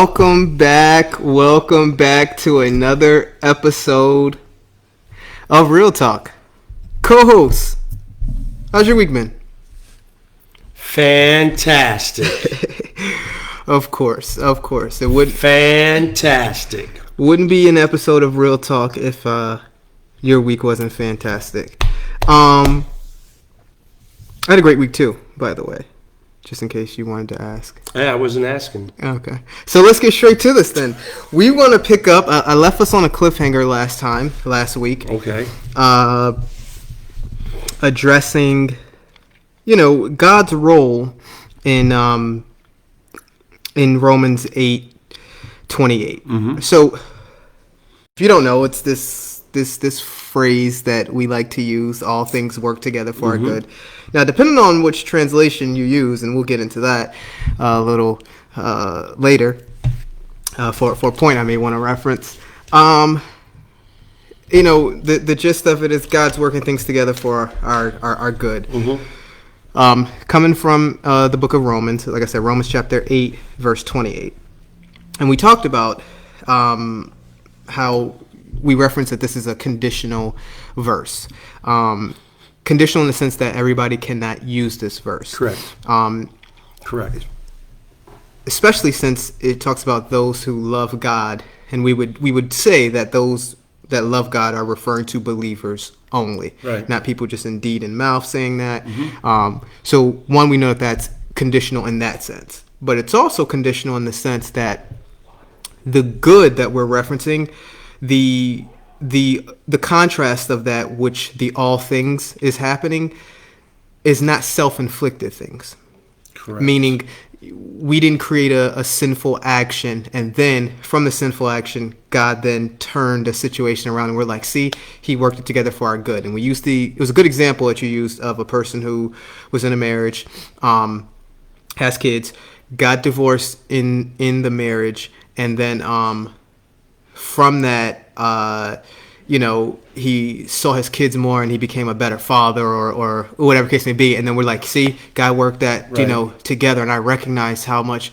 Welcome back to another episode of Reeeal Talk. Co-host, how's your week been? Fantastic. Of course. Fantastic. Wouldn't be an episode of Reeeal Talk if your week wasn't fantastic. I had a great week too, by the way. Just in case you wanted to ask. Yeah, I wasn't asking. Okay. So let's get straight to this then. We want to pick up, I left us on a cliffhanger last week. Okay. Addressing, God's role in Romans 8:28. Mm-hmm. So, if you don't know, it's this phrase that we like to use, all things work together for our good. Now, depending on which translation you use, and we'll get into that a little later for a point I may want to reference, the gist of it is God's working things together for our good. Mm-hmm. Coming from the book of Romans, like I said, Romans chapter 8, verse 28. And we talked about how we referenced that this is a conditional verse. Conditional in the sense that everybody cannot use this verse. Correct. Correct. Especially since it talks about those who love God, and we would say that those that love God are referring to believers only, right? Not people just in deed and mouth saying that. Mm-hmm. So one, we know that that's conditional in that sense, but it's also conditional in the sense that the good that we're referencing, the contrast of that which the all things is happening is not self-inflicted things. Correct. Meaning we didn't create a sinful action, and then from the sinful action God then turned the situation around, and we're like, see, he worked it together for our good. And we used it was a good example that you used of a person who was in a marriage, has kids, got divorced in the marriage, and then from that he saw his kids more and he became a better father or whatever case may be. And then we're like, see, God worked that, right, together. And I recognized how much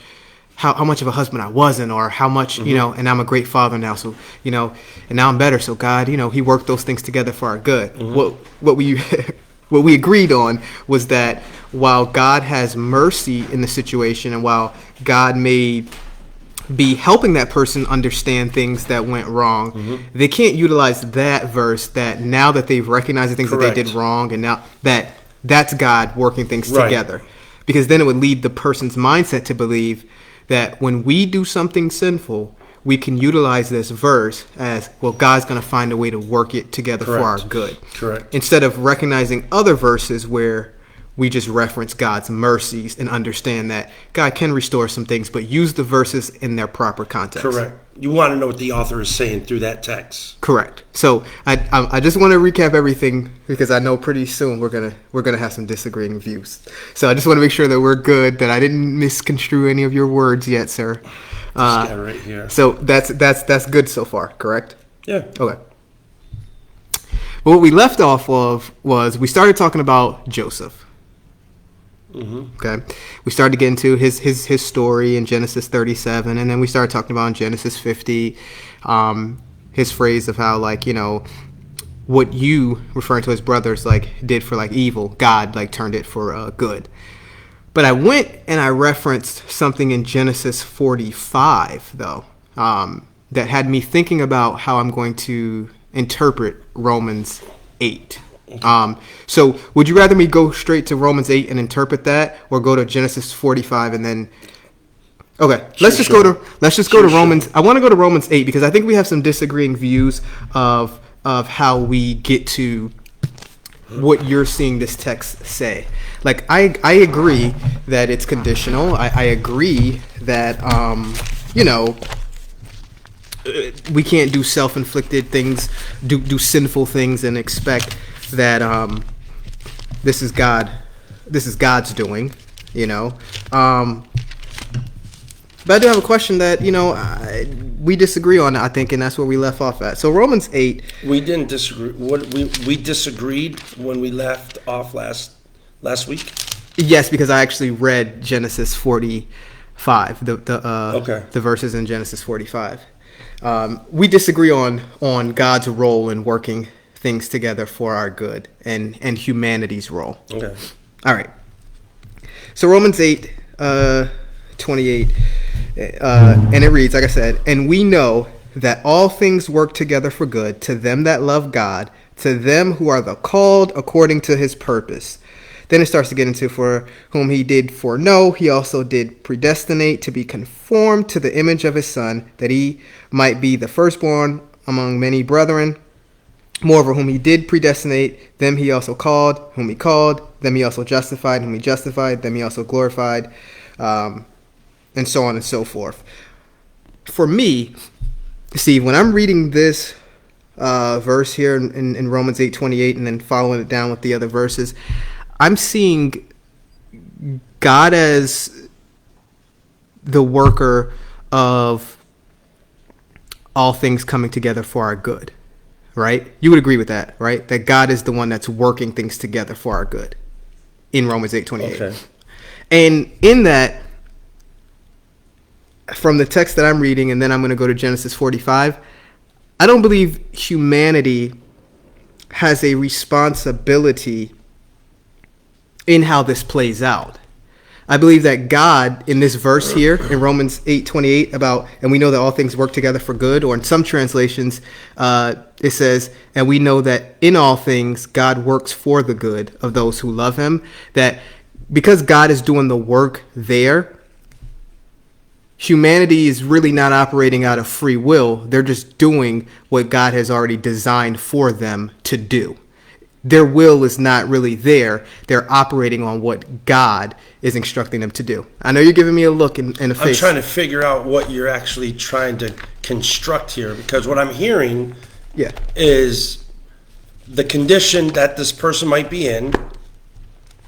of a husband I wasn't, or how much, and I'm a great father now. So, and now I'm better. So God, he worked those things together for our good. Mm-hmm. What we agreed on was that while God has mercy in the situation, and while God may be helping that person understand things that went wrong, they can't utilize that verse that now that they've recognized the things Correct. that they did wrong, and now that's God working things right. together. Because then it would lead the person's mindset to believe that when we do something sinful, we can utilize this verse as, well, God's going to find a way to work it together Correct. for our good. Correct. Instead of recognizing other verses where we just reference God's mercies and understand that God can restore some things, but use the verses in their proper context. Correct. You want to know what the author is saying through that text. Correct. So I just want to recap everything, because I know pretty soon we're gonna have some disagreeing views. So I just want to make sure that we're good, that I didn't misconstrue any of your words yet, sir. This guy right here. So that's good so far, correct? Yeah. Okay. But what we left off of was we started talking about Joseph. Mm-hmm. Okay, we started to get into his story in Genesis 37, and then we started talking about in Genesis 50, his phrase of how, like, what you, referring to his brothers, like, did for like evil, God like turned it for good. But I went and I referenced something in Genesis 45 though, that had me thinking about how I'm going to interpret Romans 8. So would you rather me go straight to Romans 8 and interpret that, or go to Genesis 45 and then? Okay, let's just go to Romans. I want to go to Romans 8 because I think we have some disagreeing views of how we get to what you're seeing this text say. Like, I agree that it's conditional. I agree that we can't do self-inflicted things, do sinful things, and expect that this is God's doing, but I do have a question that we disagree on, I think, and that's where we left off at. So Romans 8, we didn't disagree. We disagreed when we left off last week. Yes, because I actually read Genesis 45 5, Okay. the verses in Genesis 45. We disagree on God's role in working things together for our good and humanity's role. Okay. All right. So Romans 8, 28, and it reads, like I said, and we know that all things work together for good to them that love God, to them who are the called according to his purpose. Then it starts to get into for whom he did foreknow, he also did predestinate to be conformed to the image of his Son, that he might be the firstborn among many brethren. Moreover, whom he did predestinate, them he also called. Whom he called, them he also justified. Whom he justified, them he also glorified. And so on and so forth. For me, Steve, when I'm reading this verse here in Romans 8:28 and then following it down with the other verses, I'm seeing God as the worker of all things coming together for our good, right? You would agree with that, right? That God is the one that's working things together for our good in Romans 8:28. Okay. And in that, from the text that I'm reading, and then I'm going to go to Genesis 45, I don't believe humanity has a responsibility in how this plays out. I believe that God, in this verse here, in Romans 8:28, about, and we know that all things work together for good, or in some translations, it says, and we know that in all things, God works for the good of those who love him, that because God is doing the work there, humanity is really not operating out of free will. They're just doing what God has already designed for them to do. Their will is not really there. They're operating on what God is instructing them to do. I know you're giving me a look in the face. I'm trying to figure out what you're actually trying to construct here, because what I'm hearing is the condition that this person might be in,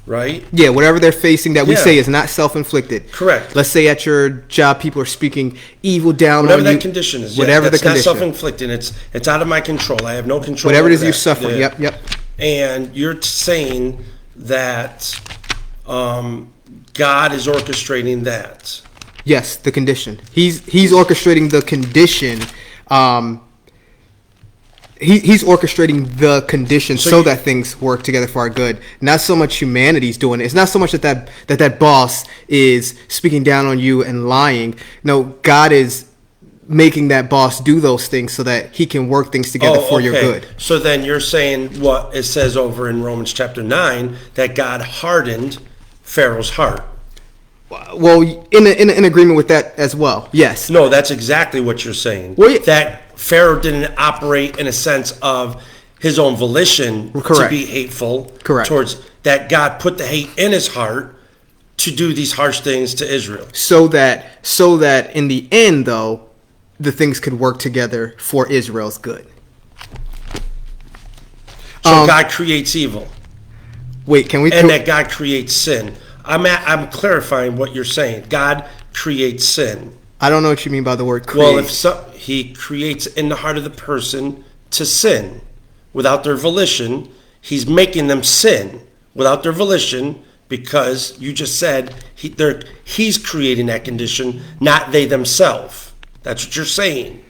right? Yeah, whatever they're facing that we Yeah. say is not self-inflicted. Correct. Let's say at your job, people are speaking evil down Whatever on that you. condition is. Whatever that's the condition. not self-inflicted. It's out of my control. I have no control Whatever it over is you're that. suffering. Yeah. Yep. And you're saying that God is orchestrating that. Yes, the condition. He's orchestrating the condition. He's orchestrating the condition so that things work together for our good. Not so much humanity's doing it. It's not so much that boss is speaking down on you and lying. No, God is making that boss do those things so that he can work things together for your good. So then you're saying what it says over in Romans chapter 9, that God hardened Pharaoh's heart. Well, in agreement with that as well. Yes. No, that's exactly what you're saying. Well, yeah. That Pharaoh didn't operate in a sense of his own volition to be hateful. Correct. Towards that, God put the hate in his heart to do these harsh things to Israel. So that in the end, though, the things could work together for Israel's good. So God creates evil. Wait, can we? And that God creates sin. I'm clarifying what you're saying. God creates sin. I don't know what you mean by the word create. Well, he creates in the heart of the person to sin without their volition. He's making them sin without their volition, because you just said he's creating that condition, not they themselves. That's what you're saying.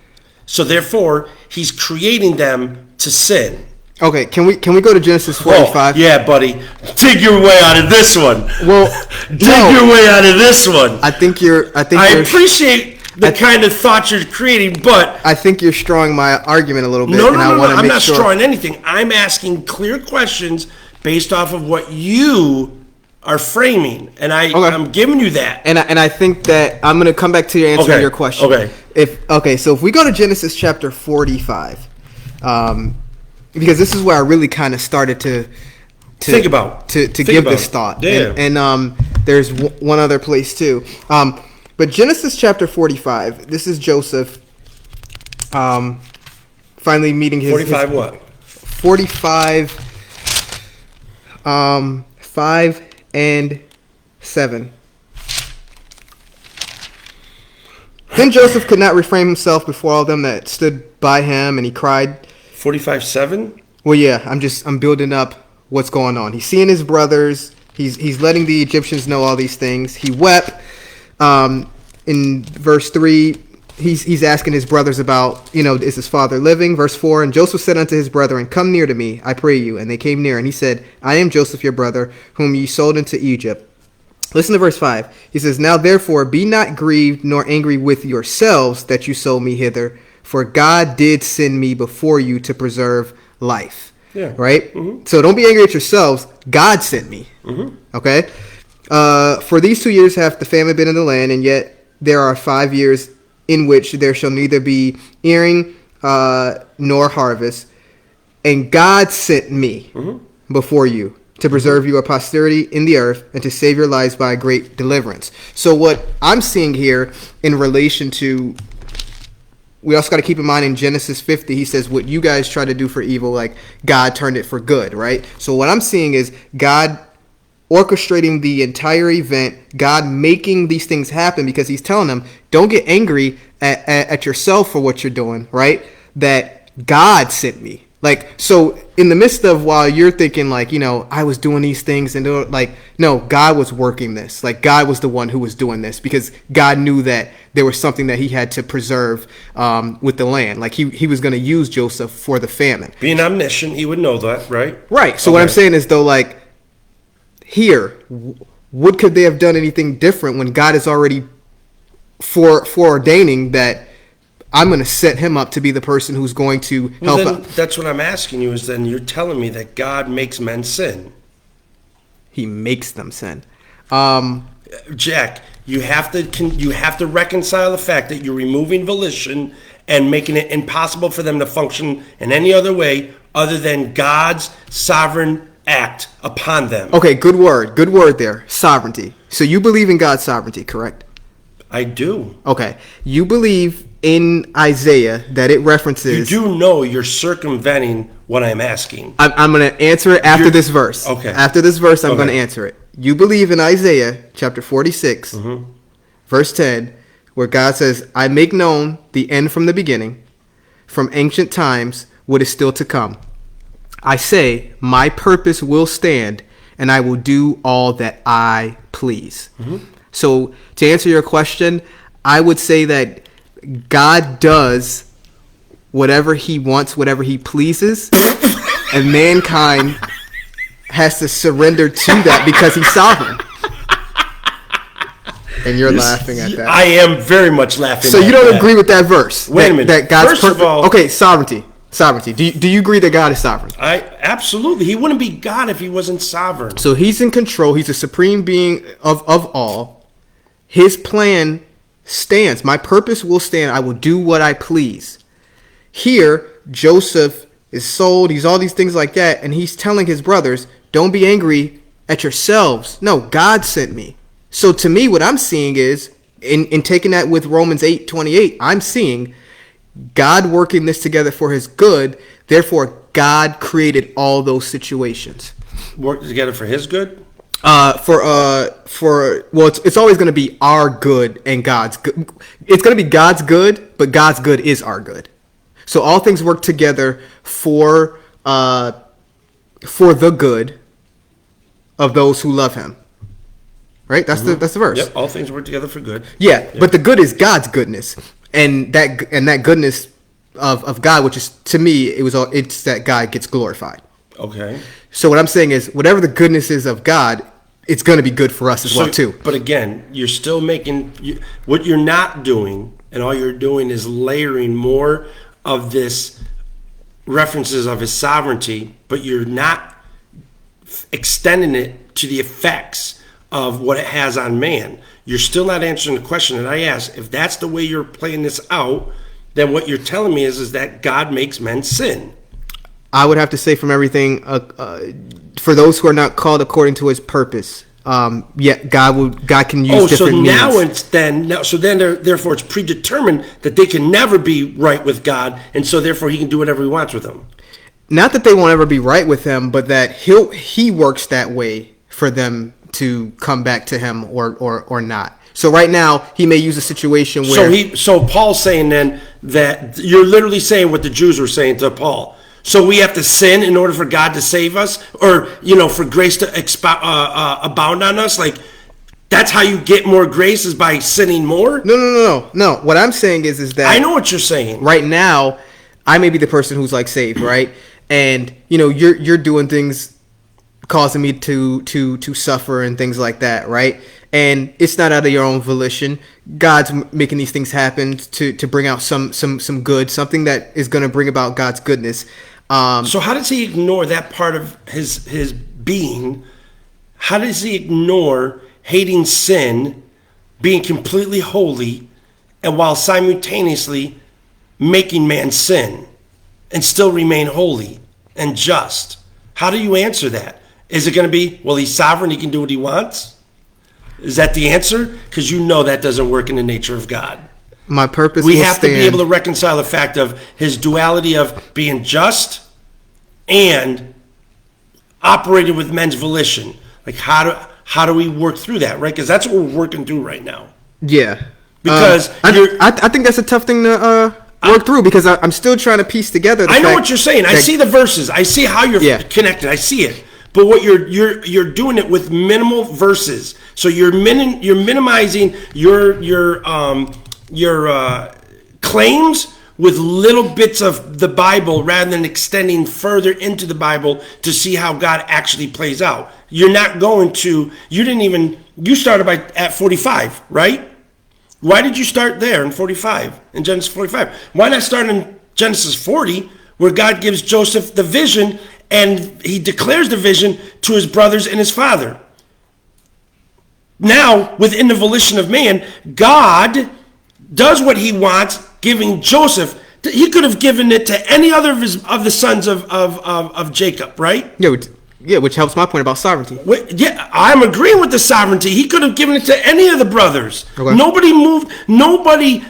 So therefore, he's creating them to sin. Okay, can we go to Genesis 45? Oh, yeah, buddy. Dig your way out of this one. Well, dig your way out of this one. I appreciate the kind of thoughts you're creating, but I think you're strawing my argument a little bit. No, I'm not strawing anything. I'm asking clear questions based off of what you are framing, and I'm giving you that. And I think that I'm going to come back to your answer your question. Okay. So if we go to Genesis chapter 45, because this is where I really kind of started to think about give this thought. Yeah. And there's one other place too. But Genesis chapter 45, this is Joseph finally meeting his 45 what? 45 5 and 7. Then Joseph could not refrain himself before all them that stood by him, and he cried. 45:7. Well, yeah, I'm building up what's going on. He's seeing his brothers. He's letting the Egyptians know all these things. He wept. In verse 3, he's asking his brothers about, is his father living? Verse 4, and Joseph said unto his brethren, come near to me, I pray you. And they came near, and he said, I am Joseph your brother, whom ye sold into Egypt. Listen to verse 5. He says, now therefore be not grieved nor angry with yourselves that you sold me hither, for God did send me before you to preserve life. Yeah. Right? Mm-hmm. So don't be angry at yourselves. God sent me. Mm-hmm. Okay? For these 2 years hath the famine been in the land, and yet there are 5 years in which there shall neither be earing nor harvest. And God sent me before you to preserve your posterity in the earth and to save your lives by a great deliverance. So what I'm seeing here in relation to, we also got to keep in mind in Genesis 50, he says, what you guys try to do for evil, like God turned it for good, right? So what I'm seeing is God orchestrating the entire event, God making these things happen, because he's telling them, don't get angry at yourself for what you're doing, right? That God sent me. Like, so in the midst of, while you're thinking like, I was doing these things and no, God was working this. Like, God was the one who was doing this, because God knew that there was something that he had to preserve with the land. Like he was going to use Joseph for the famine. Being omniscient, he would know that, right? Right. So what I'm saying is, though, like, here, what could they have done anything different when God is already foreordaining that I'm going to set him up to be the person who's going to help out? That's what I'm asking you, is then you're telling me that God makes men sin. He makes them sin. Jack, you have to reconcile the fact that you're removing volition and making it impossible for them to function in any other way other than God's sovereign act upon them. Okay, good word there. Sovereignty. So you believe in God's sovereignty, correct? I do. Okay. You believe in Isaiah that it references... You do know you're circumventing what I'm asking. I'm going to answer it after this verse. Okay. After this verse, I'm going to answer it. You believe in Isaiah chapter 46, verse 10, where God says, I make known the end from the beginning, from ancient times, what is still to come. I say, my purpose will stand, and I will do all that I please. So to answer your question, I would say that God does whatever he wants, whatever he pleases, and mankind has to surrender to that because he's sovereign. And you're laughing at that. I am very much laughing so at that. So you don't agree with that verse? Wait a minute. That God's First of all... Okay, sovereignty. Do you agree that God is sovereign? Absolutely. He wouldn't be God if he wasn't sovereign. So he's in control. He's the supreme being of all. His plan stands. My purpose will stand. I will do what I please. Here, Joseph is sold. He's all these things like that. And he's telling his brothers, don't be angry at yourselves. No, God sent me. So to me, what I'm seeing is, in taking that with Romans 8:28, I'm seeing God working this together for his good. Therefore, God created all those situations. Work together for his good? It's always going to be our good and God's good. It's going to be God's good, but God's good is our good. So all things work together for the good of those who love him. Right? That's the verse. Yep. All things work together for good. Yeah, yep. But the good is God's goodness. And that goodness of God, which is, to me, it's that God gets glorified. Okay. So what I'm saying is, whatever the goodness is of God, it's going to be good for us as well too. But again, you're still what you're not doing, and all you're doing is layering more of this references of his sovereignty, but you're not extending it to the effects of what it has on man. You're still not answering the question that I asked. If that's the way you're playing this out, then what you're telling me is that God makes men sin. I would have to say, from everything, for those who are not called according to his purpose, God can use different means. Therefore it's predetermined that they can never be right with God, and so therefore he can do whatever he wants with them. Not that they won't ever be right with him, but that he works that way for them to come back to him or not. So right now he may use a situation where so Paul's saying then that you're literally saying what the Jews were saying to Paul. So we have to sin in order for God to save us, or for grace to abound on us. Like, That's how you get more grace, is by sinning more? No. What I'm saying is that I know what you're saying. right now, I may be the person who's like saved, right? And you're doing things causing me to suffer and things like that, right? And it's not out of your own volition. God's making these things happen to bring out some good, something that is going to bring about God's goodness. So how does he ignore that part of his being? How does he ignore hating sin, being completely holy, and while simultaneously making man sin and still remain holy and just? How do you answer that? Is it going to be, well, he's sovereign, he can do what he wants? Is that the answer? Because that doesn't work in the nature of God. My purpose. We have to be able to reconcile the fact of his duality of being just and operating with men's volition. Like, how do we work through that, right? Because that's what we're working through right now. Yeah. Because I think that's a tough thing to work through, because I'm still trying to piece together. I know what you're saying. I see the verses. I see how you're connected. I see it. But what you're doing it with minimal verses. So you're minimizing your claims with little bits of the Bible rather than extending further into the Bible to see how God actually plays out. You're not going to. You started at 45, right? Why did you start there in 45, in Genesis 45? Why not start in Genesis 40, where God gives Joseph the vision and he declares the vision to his brothers and his father? Now, within the volition of man, God does what he wants, giving Joseph. He could have given it to any other of the sons of Jacob, right? Yeah, which helps my point about sovereignty. Yeah, I'm agreeing with the sovereignty. He could have given it to any of the brothers. Okay. Nobody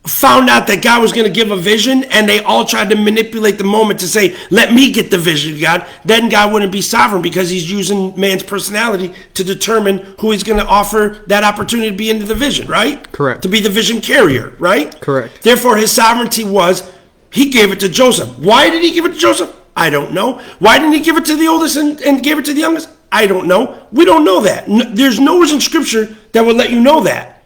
found out that God was going to give a vision, and they all tried to manipulate the moment to say, let me get the vision, God. Then God wouldn't be sovereign, because he's using man's personality to determine who he's going to offer that opportunity to be into the vision, right? Correct. To be the vision carrier, right? Correct. Therefore, his sovereignty was, he gave it to Joseph. Why did he give it to Joseph? I don't know. Why didn't he give it to the oldest and gave it to the youngest? I don't know. We don't know that. There's nowhere in Scripture that would let you know that.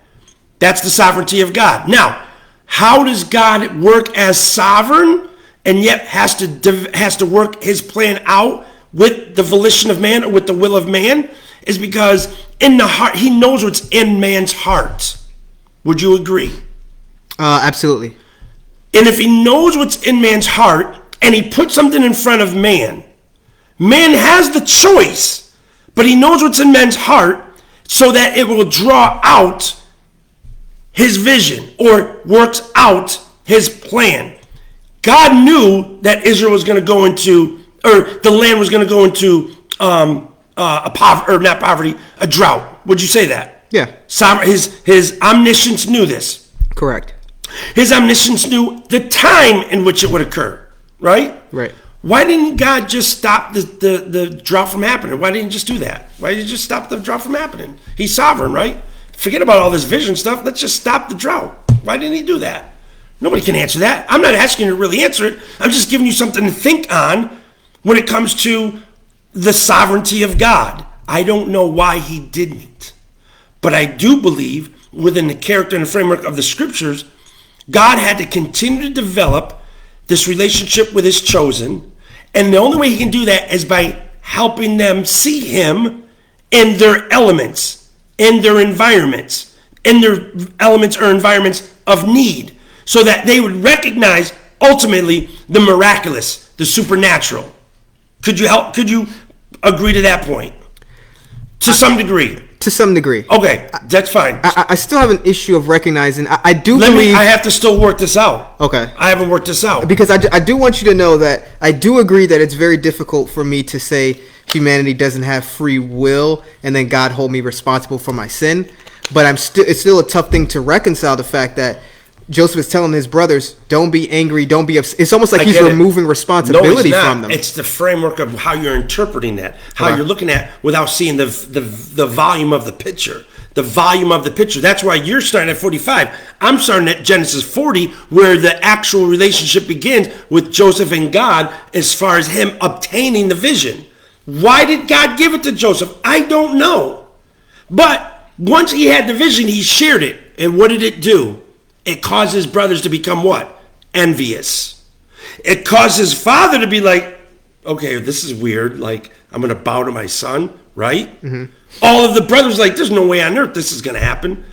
That's the sovereignty of God. Now, how does God work as sovereign and yet has to work his plan out with the volition of man or with the will of man? Is because in the heart, he knows what's in man's heart. Would you agree? Absolutely. And if he knows what's in man's heart and he puts something in front of man, man has the choice, but he knows what's in man's heart so that it will draw out his vision or works out his plan. God knew that Israel was going to go into, or the land was going to go into a drought. Would you say that? Yeah. His omniscience knew this. Correct. His omniscience knew the time in which it would occur, right? Right. Why didn't God just stop the drought from happening? Why didn't he just do that? Why did he just stop the drought from happening? He's sovereign, right? Forget about all this vision stuff. Let's just stop the drought. Why didn't he do that? Nobody can answer that. I'm not asking you to really answer it. I'm just giving you something to think on when it comes to the sovereignty of God. I don't know why he didn't. But I do believe within the character and the framework of the Scriptures, God had to continue to develop this relationship with his chosen. And the only way he can do that is by helping them see him in their elements, in their environments, in their elements or environments of need, so that they would recognize ultimately the miraculous, the supernatural. Could you agree to that point? To some degree. To some degree. Okay, that's fine. I still have an issue of recognizing. I have to still work this out. Okay. I haven't worked this out. Because I do want you to know that I do agree that it's very difficult for me to say humanity doesn't have free will and then God hold me responsible for my sin. But it's still a tough thing to reconcile the fact that Joseph is telling his brothers, don't be angry, don't be upset. It's almost like he's removing responsibility from them. It's the framework of how you're interpreting that, how you're looking at without seeing the volume of the picture. The volume of the picture. That's why you're starting at 45. I'm starting at Genesis 40, where the actual relationship begins with Joseph and God as far as him obtaining the vision. Why did God give it to Joseph? I don't know. But once he had the vision, he shared it. And what did it do? It caused his brothers to become what? Envious. It caused his father to be like, okay, this is weird. Like, I'm going to bow to my son, right? All of the brothers like, there's no way on earth this is going to happen.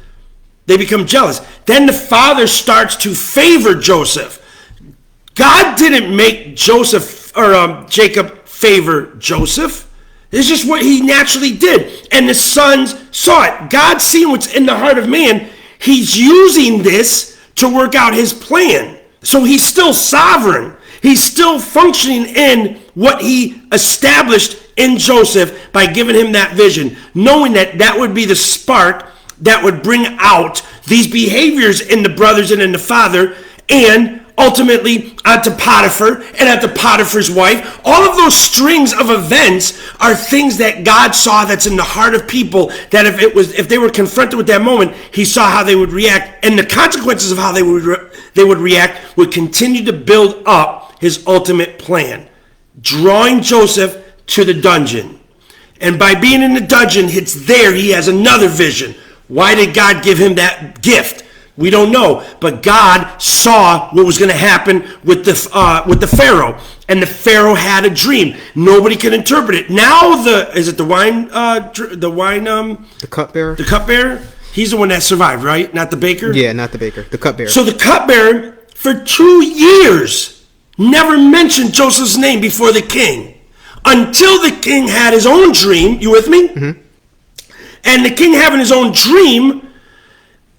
They become jealous. Then the father starts to favor Joseph. God didn't make Joseph or Jacob favor Joseph. It's just what he naturally did. And the sons saw it. God seeing what's in the heart of man. He's using this to work out his plan. So he's still sovereign. He's still functioning in what he established in Joseph by giving him that vision, knowing that that would be the spark that would bring out these behaviors in the brothers and in the father, and ultimately onto Potiphar and onto Potiphar's wife. All of those strings of events are things that God saw that's in the heart of people, that if they were confronted with that moment, he saw how they would react, and the consequences of how they would react would continue to build up his ultimate plan, drawing Joseph to the dungeon. And by being in the dungeon, it's there he has another vision. Why did God give him that gift? We don't know, but God saw what was going to happen with the Pharaoh, and the Pharaoh had a dream. Nobody could interpret it. Now the cupbearer? The cupbearer? He's the one that survived, right? Not the baker? Yeah, not the baker. The cupbearer. So the cupbearer, for 2 years, never mentioned Joseph's name before the king, until the king had his own dream. You with me? Mm-hmm. And the king having his own dream,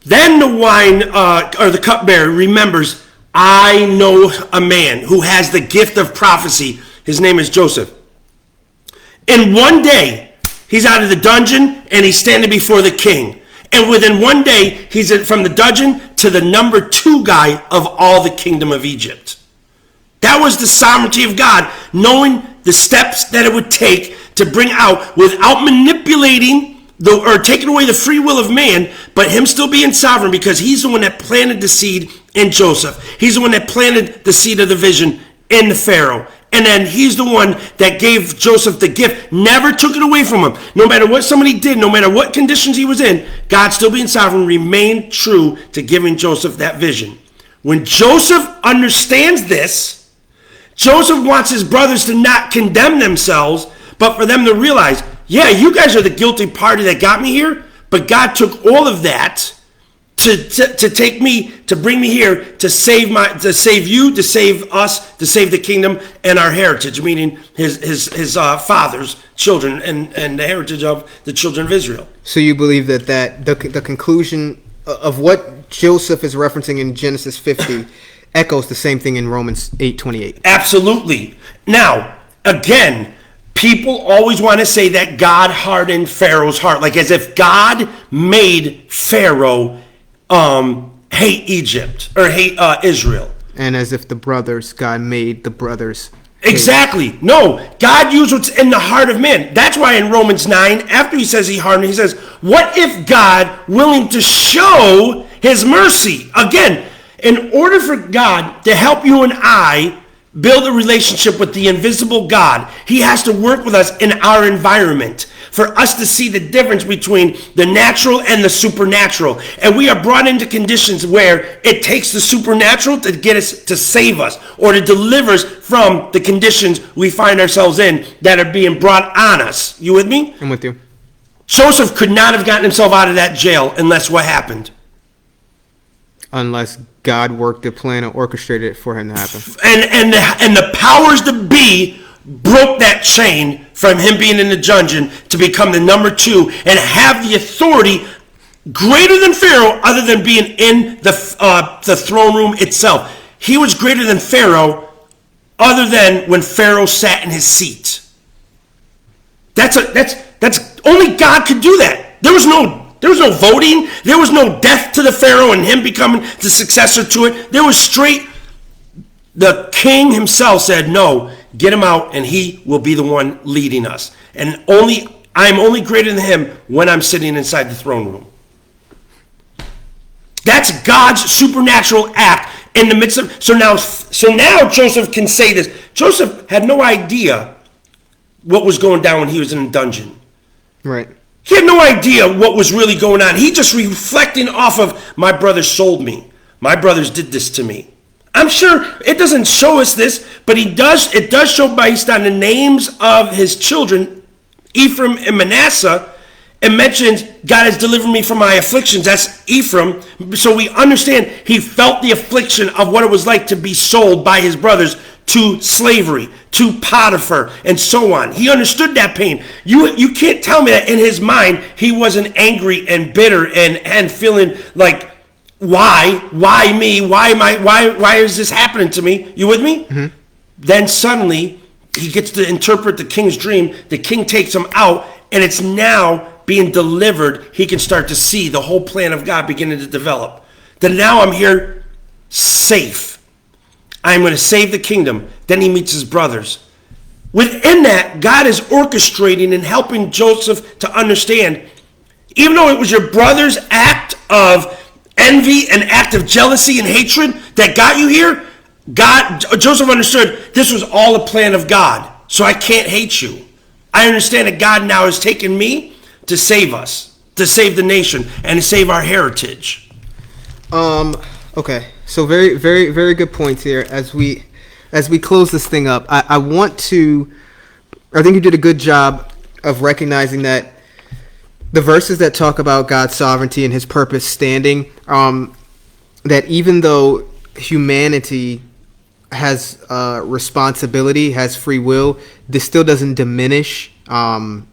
then the cupbearer remembers, I know a man who has the gift of prophecy. His name is Joseph. In one day, he's out of the dungeon and he's standing before the king. And within one day, he's from the dungeon to the number 2 guy of all the kingdom of Egypt. That was the sovereignty of God, knowing the steps that it would take to bring out without manipulating or taking away the free will of man, but him still being sovereign, because he's the one that planted the seed in Joseph. He's the one that planted the seed of the vision in the Pharaoh. And then he's the one that gave Joseph the gift, never took it away from him. No matter what somebody did, no matter what conditions he was in, God, still being sovereign, remained true to giving Joseph that vision. When Joseph understands this, Joseph wants his brothers to not condemn themselves, but for them to realize, yeah, you guys are the guilty party that got me here, but God took all of that to take me, to bring me here, to save you, to save us, to save the kingdom and our heritage, meaning his father's children and the heritage of the children of Israel. So you believe that the conclusion of what Joseph is referencing in Genesis 50 echoes the same thing in Romans 8:28. Absolutely. Now, again, people always want to say that God hardened Pharaoh's heart, like as if God made Pharaoh hate Egypt or hate Israel. And as if God made the brothers Exactly. No, God used what's in the heart of man. That's why in Romans 9, after he says he hardened, he says, what if God, willing to show his mercy? Again, in order for God to help you and I build a relationship with the invisible God, he has to work with us in our environment for us to see the difference between the natural and the supernatural. And we are brought into conditions where it takes the supernatural to get us, to save us, or to deliver us from the conditions we find ourselves in that are being brought on us. You with me? I'm with you. Joseph could not have gotten himself out of that jail unless what happened? Unless God worked the plan and orchestrated it for him to happen. And the powers that be broke that chain from him being in the dungeon to become the number 2 and have the authority greater than Pharaoh, other than being in the throne room itself. He was greater than Pharaoh, other than when Pharaoh sat in his seat. That's only God could do that. There was no voting. There was no death to the Pharaoh and him becoming the successor to it. There was straight, the king himself said, no, get him out and he will be the one leading us. And I'm only greater than him when I'm sitting inside the throne room. That's God's supernatural act in the midst of, so now Joseph can say this. Joseph had no idea what was going down when he was in a dungeon. Right. He had no idea what was really going on. He just reflecting off of, my brothers sold me. My brothers did this to me. I'm sure it doesn't show us this, but it does show based on the names of his children, Ephraim and Manasseh. It mentions, God has delivered me from my afflictions. That's Ephraim. So we understand he felt the affliction of what it was like to be sold by his brothers to slavery, to Potiphar, and so on. He understood that pain. You can't tell me that in his mind he wasn't angry and bitter and feeling like, why me? Why is this happening to me? You with me? Mm-hmm. Then suddenly he gets to interpret the king's dream. The king takes him out, and it's now being delivered. He can start to see the whole plan of God beginning to develop. Then now I'm here safe. I'm going to save the kingdom. Then he meets his brothers. Within that, God is orchestrating and helping Joseph to understand, even though it was your brother's act of envy, an act of jealousy and hatred that got you here, Joseph understood this was all a plan of God. So I can't hate you. I understand that God now has taken me to save us, to save the nation, and to save our heritage. Okay. So very, very, very good points here. As we close this thing up, I think you did a good job of recognizing that the verses that talk about God's sovereignty and his purpose standing, that even though humanity has responsibility, has free will, this still doesn't diminish God's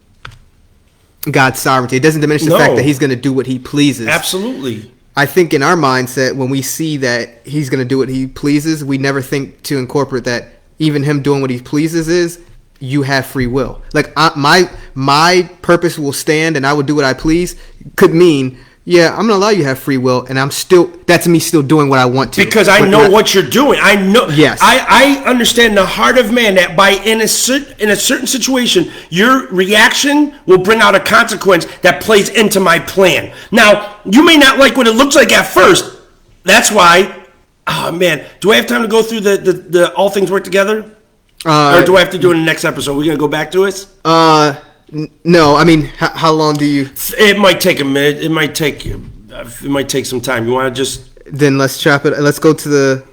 sovereignty. It doesn't diminish the fact that he's going to do what he pleases. Absolutely. I think in our mindset, when we see that he's going to do what he pleases, we never think to incorporate that even him doing what he pleases is, you have free will. Like my purpose will stand and I will do what I please could mean, yeah, I'm going to allow you to have free will, and that's me still doing what I want to. Because I know what you're doing. I know. Yes. I understand the heart of man, that in a certain situation, your reaction will bring out a consequence that plays into my plan. Now, you may not like what it looks like at first. That's why, oh man, do I have time to go through the all things work together? Or do I have to do it in the next episode? We're going to go back to it? No, I mean, how long do you? It might take a minute. It might take some time. You want to just? Then let's chop it. Let's go to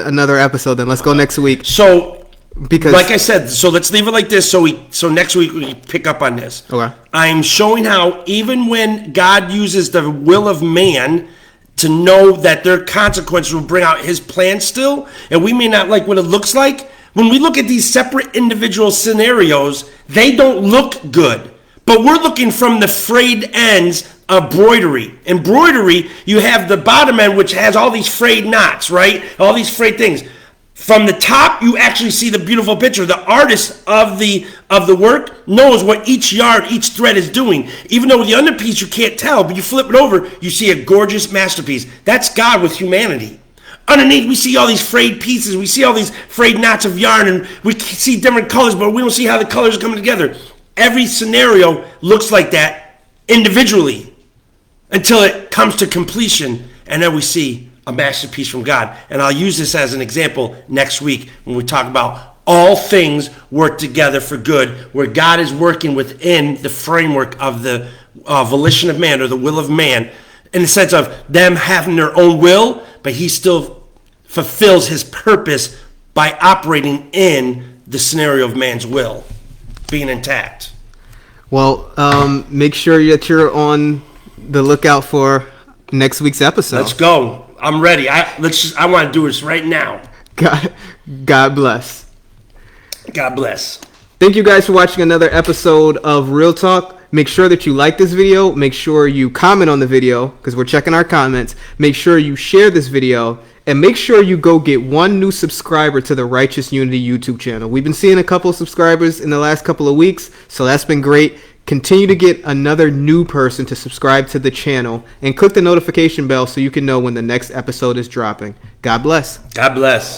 another episode. Then let's go next week. So, because like I said, so let's leave it like this. So next week we pick up on this. Okay. I'm showing how even when God uses the will of man to know that their consequences will bring out his plan still, and we may not like what it looks like. When we look at these separate individual scenarios, they don't look good. But we're looking from the frayed ends of broidery. In broidery, you have the bottom end, which has all these frayed knots, right? All these frayed things. From the top, you actually see the beautiful picture. The artist of the work knows what each yard, each thread is doing. Even though with the underpiece you can't tell, but you flip it over, you see a gorgeous masterpiece. That's God with humanity. Underneath, we see all these frayed pieces. We see all these frayed knots of yarn, and we see different colors, but we don't see how the colors are coming together. Every scenario looks like that individually until it comes to completion, and then we see a masterpiece from God. And I'll use this as an example next week when we talk about all things work together for good, where God is working within the framework of the volition of man, or the will of man, in the sense of them having their own will, but he still fulfills his purpose by operating in the scenario of man's will, being intact. Well, make sure that you're on the lookout for next week's episode. Let's go. I'm ready. I want to do this right now. God bless. God bless. Thank you guys for watching another episode of Real Talk. Make sure that you like this video. Make sure you comment on the video, because we're checking our comments. Make sure you share this video. And make sure you go get one new subscriber to the Righteous Unity YouTube channel. We've been seeing a couple of subscribers in the last couple of weeks, so that's been great. Continue to get another new person to subscribe to the channel. And click the notification bell so you can know when the next episode is dropping. God bless. God bless.